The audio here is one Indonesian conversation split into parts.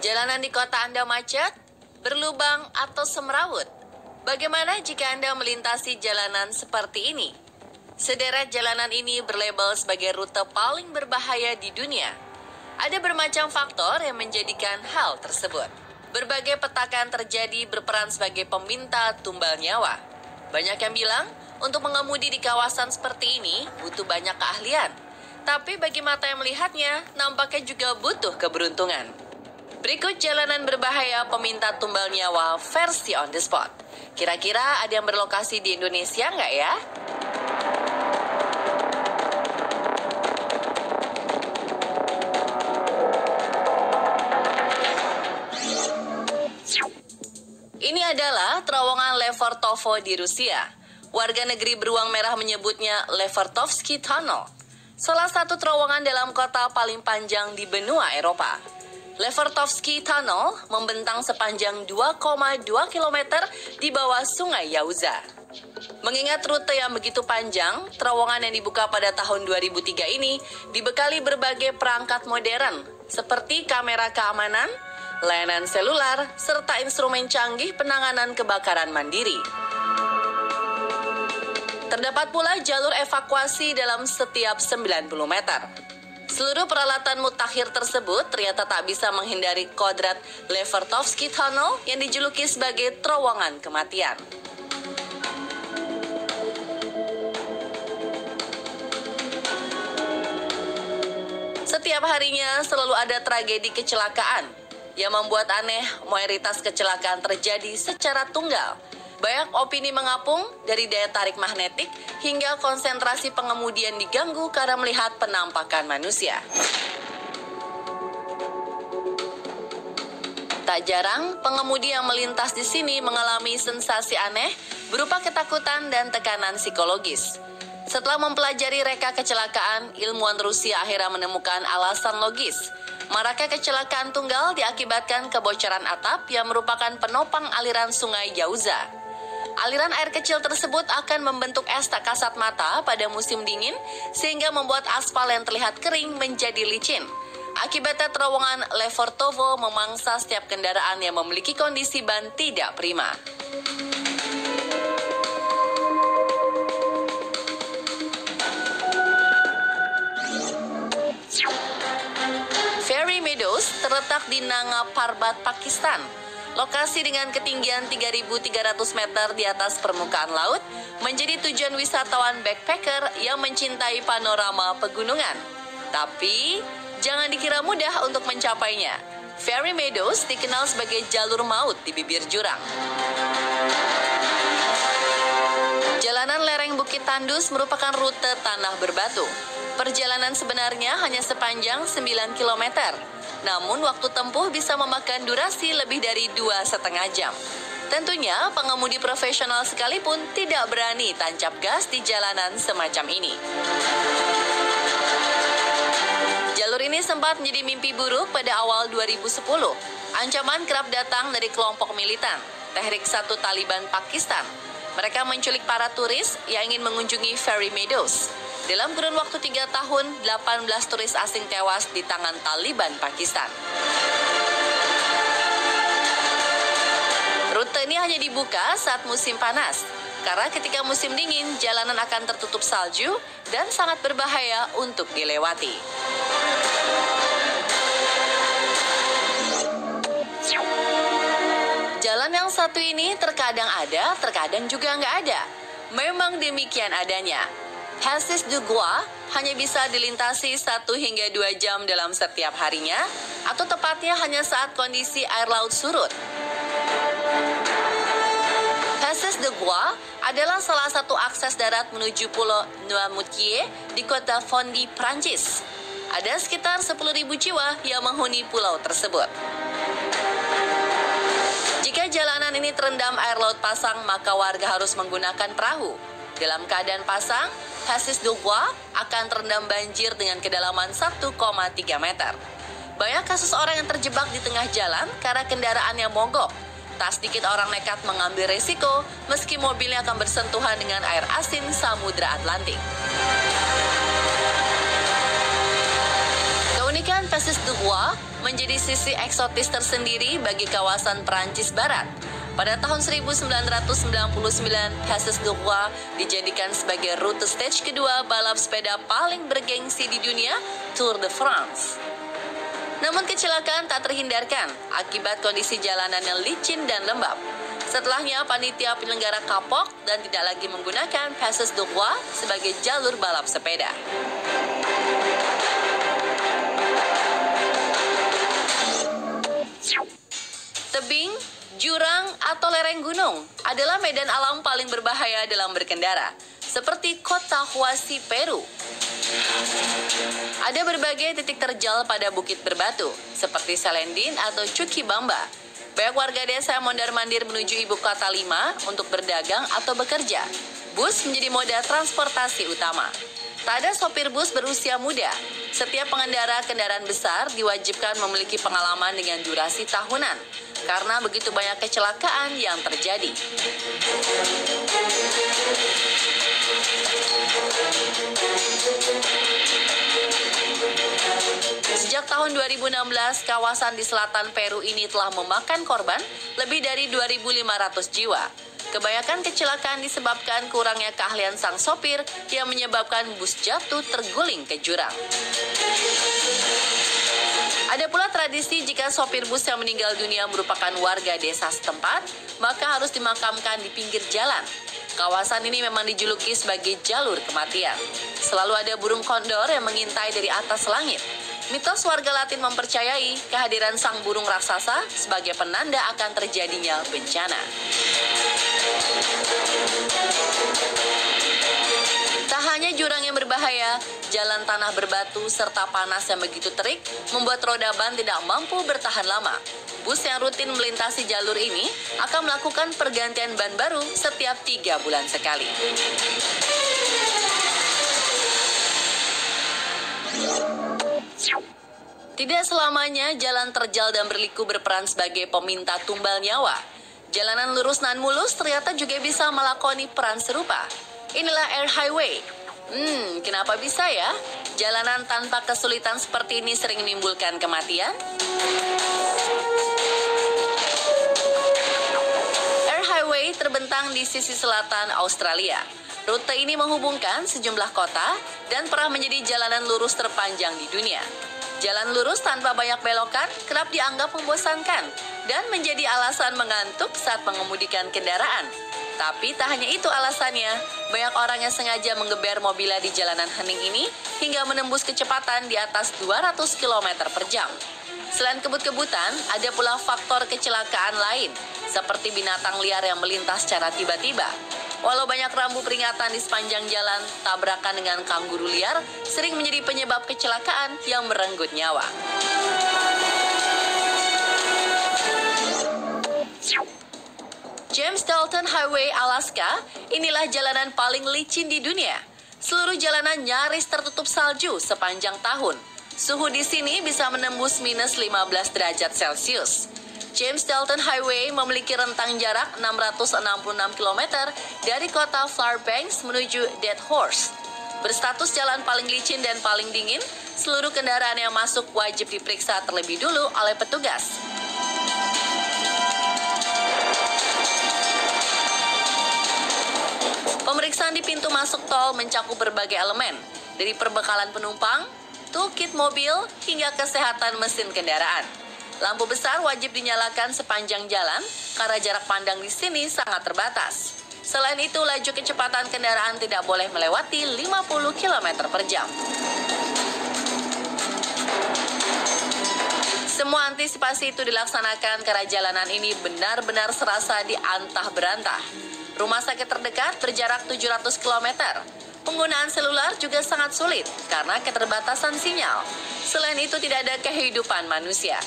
Jalanan di kota Anda macet, berlubang, atau semrawut? Bagaimana jika Anda melintasi jalanan seperti ini? Sederet jalanan ini berlabel sebagai rute paling berbahaya di dunia. Ada bermacam faktor yang menjadikan hal tersebut. Berbagai petakan terjadi berperan sebagai peminta tumbal nyawa. Banyak yang bilang, untuk mengemudi di kawasan seperti ini butuh banyak keahlian. Tapi bagi mata yang melihatnya, nampaknya juga butuh keberuntungan. Berikut jalanan berbahaya peminta tumbal nyawa versi on the spot. Kira-kira ada yang berlokasi di Indonesia nggak ya? Ini adalah terowongan Levertovo di Rusia. Warga negeri beruang merah menyebutnya Levertovsky Tunnel, salah satu terowongan dalam kota paling panjang di benua Eropa. Levertovsky Tunnel membentang sepanjang 2,2 km di bawah sungai Yauza. Mengingat rute yang begitu panjang, terowongan yang dibuka pada tahun 2003 ini dibekali berbagai perangkat modern seperti kamera keamanan, layanan selular, serta instrumen canggih penanganan kebakaran mandiri. Terdapat pula jalur evakuasi dalam setiap 90 meter. Seluruh peralatan mutakhir tersebut ternyata tak bisa menghindari kodrat Levertovsky Tunnel yang dijuluki sebagai terowongan kematian. Setiap harinya selalu ada tragedi kecelakaan yang membuat aneh mayoritas kecelakaan terjadi secara tunggal. Banyak opini mengapung dari daya tarik magnetik hingga konsentrasi pengemudi yang diganggu karena melihat penampakan manusia. Tak jarang, pengemudi yang melintas di sini mengalami sensasi aneh berupa ketakutan dan tekanan psikologis. Setelah mempelajari reka kecelakaan, ilmuwan Rusia akhirnya menemukan alasan logis. Maraknya kecelakaan tunggal diakibatkan kebocoran atap yang merupakan penopang aliran sungai Yauza. Aliran air kecil tersebut akan membentuk es tak kasat mata pada musim dingin sehingga membuat aspal yang terlihat kering menjadi licin. Akibatnya terowongan Levertovo memangsa setiap kendaraan yang memiliki kondisi ban tidak prima. Fairy Meadows terletak di Nanga Parbat, Pakistan. Lokasi dengan ketinggian 3.300 meter di atas permukaan laut menjadi tujuan wisatawan backpacker yang mencintai panorama pegunungan. Tapi, jangan dikira mudah untuk mencapainya. Fairy Meadows dikenal sebagai jalur maut di bibir jurang. Jalanan lereng Bukit Tandus merupakan rute tanah berbatu. Perjalanan sebenarnya hanya sepanjang 9 km. Namun waktu tempuh bisa memakan durasi lebih dari 2,5 jam. Tentunya pengemudi profesional sekalipun tidak berani tancap gas di jalanan semacam ini. Jalur ini sempat menjadi mimpi buruk pada awal 2010. Ancaman kerap datang dari kelompok militan, Tehrik 1 Taliban Pakistan. Mereka menculik para turis yang ingin mengunjungi Fairy Meadows. Dalam kurun waktu 3 tahun, 18 turis asing tewas di tangan Taliban Pakistan. Rute ini hanya dibuka saat musim panas, karena ketika musim dingin, jalanan akan tertutup salju dan sangat berbahaya untuk dilewati. Jalan yang satu ini terkadang ada, terkadang juga nggak ada. Memang demikian adanya. Passes du Gois hanya bisa dilintasi 1 hingga 2 jam dalam setiap harinya, atau tepatnya hanya saat kondisi air laut surut. Passes du Gois adalah salah satu akses darat menuju Pulau Noirmoutier di kota Fondi, Prancis. Ada sekitar 10.000 jiwa yang menghuni pulau tersebut. Jika jalanan ini terendam air laut pasang, maka warga harus menggunakan perahu. Dalam keadaan pasang, Passes du Gois akan terendam banjir dengan kedalaman 1,3 meter. Banyak kasus orang yang terjebak di tengah jalan karena kendaraan yang mogok. Tak sedikit orang nekat mengambil resiko meski mobilnya akan bersentuhan dengan air asin Samudra Atlantik. Keunikan Passes du Gois Rois menjadi sisi eksotis tersendiri bagi kawasan Perancis Barat. Pada tahun 1999, Passes de Rois dijadikan sebagai rute stage kedua balap sepeda paling bergengsi di dunia, Tour de France. Namun kecelakaan tak terhindarkan akibat kondisi jalanan yang licin dan lembab. Setelahnya, panitia penyelenggara kapok dan tidak lagi menggunakan Passes de Rois sebagai jalur balap sepeda. Tebing, jurang, atau lereng gunung adalah medan alam paling berbahaya dalam berkendara, seperti kota Huasi, Peru. Ada berbagai titik terjal pada bukit berbatu, seperti Salendin atau Chuquibamba. Banyak warga desa mondar-mandir menuju ibu kota Lima untuk berdagang atau bekerja. Bus menjadi moda transportasi utama. Tak ada sopir bus berusia muda. Setiap pengendara kendaraan besar diwajibkan memiliki pengalaman dengan durasi tahunan, karena begitu banyak kecelakaan yang terjadi. Sejak tahun 2016, kawasan di selatan Peru ini telah memakan korban lebih dari 2.500 jiwa. Kebanyakan kecelakaan disebabkan kurangnya keahlian sang sopir yang menyebabkan bus jatuh terguling ke jurang. Ada pula tradisi jika sopir bus yang meninggal dunia merupakan warga desa setempat, maka harus dimakamkan di pinggir jalan. Kawasan ini memang dijuluki sebagai jalur kematian. Selalu ada burung kondor yang mengintai dari atas langit. Mitos warga Latin mempercayai kehadiran sang burung raksasa sebagai penanda akan terjadinya bencana. Tak hanya jurang yang berbahaya, jalan tanah berbatu serta panas yang begitu terik membuat roda ban tidak mampu bertahan lama. Bus yang rutin melintasi jalur ini akan melakukan pergantian ban baru setiap 3 bulan sekali. Tidak selamanya jalan terjal dan berliku berperan sebagai peminta tumbal nyawa. Jalanan lurus nan mulus ternyata juga bisa melakoni peran serupa. Inilah Air Highway. Kenapa bisa ya? Jalanan tanpa kesulitan seperti ini sering menimbulkan kematian. Air Highway terbentang di sisi selatan Australia. Rute ini menghubungkan sejumlah kota dan pernah menjadi jalanan lurus terpanjang di dunia. Jalan lurus tanpa banyak belokan kerap dianggap membosankan dan menjadi alasan mengantuk saat mengemudikan kendaraan. Tapi tak hanya itu alasannya, banyak orang yang sengaja menggeber mobilnya di jalanan hening ini hingga menembus kecepatan di atas 200 km per jam. Selain kebut-kebutan, ada pula faktor kecelakaan lain, seperti binatang liar yang melintas secara tiba-tiba. Walau banyak rambu peringatan di sepanjang jalan, tabrakan dengan kanguru liar sering menjadi penyebab kecelakaan yang merenggut nyawa. James Dalton Highway, Alaska, inilah jalanan paling licin di dunia. Seluruh jalanan nyaris tertutup salju sepanjang tahun. Suhu di sini bisa menembus minus 15 derajat Celcius. James Dalton Highway memiliki rentang jarak 666 km dari kota Fairbanks menuju Dead Horse. Berstatus jalan paling licin dan paling dingin, seluruh kendaraan yang masuk wajib diperiksa terlebih dulu oleh petugas. Pemeriksaan di pintu masuk tol mencakup berbagai elemen, dari perbekalan penumpang, toolkit mobil, hingga kesehatan mesin kendaraan. Lampu besar wajib dinyalakan sepanjang jalan karena jarak pandang di sini sangat terbatas. Selain itu, laju kecepatan kendaraan tidak boleh melewati 50 km per jam. Semua antisipasi itu dilaksanakan karena jalanan ini benar-benar serasa diantah berantah. Rumah sakit terdekat berjarak 700 km. Penggunaan selular juga sangat sulit karena keterbatasan sinyal. Selain itu, tidak ada kehidupan manusia.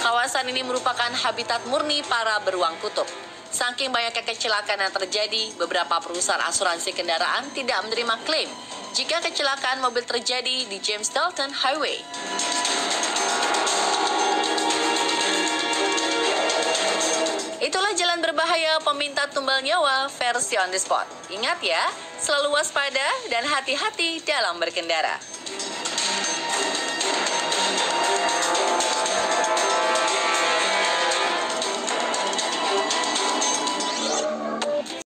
Kawasan ini merupakan habitat murni para beruang kutub. Saking banyaknya kecelakaan yang terjadi, beberapa perusahaan asuransi kendaraan tidak menerima klaim jika kecelakaan mobil terjadi di James Dalton Highway. Itulah jalan berbahaya peminta tumbal nyawa versi On The Spot. Ingat ya, selalu waspada dan hati-hati dalam berkendara.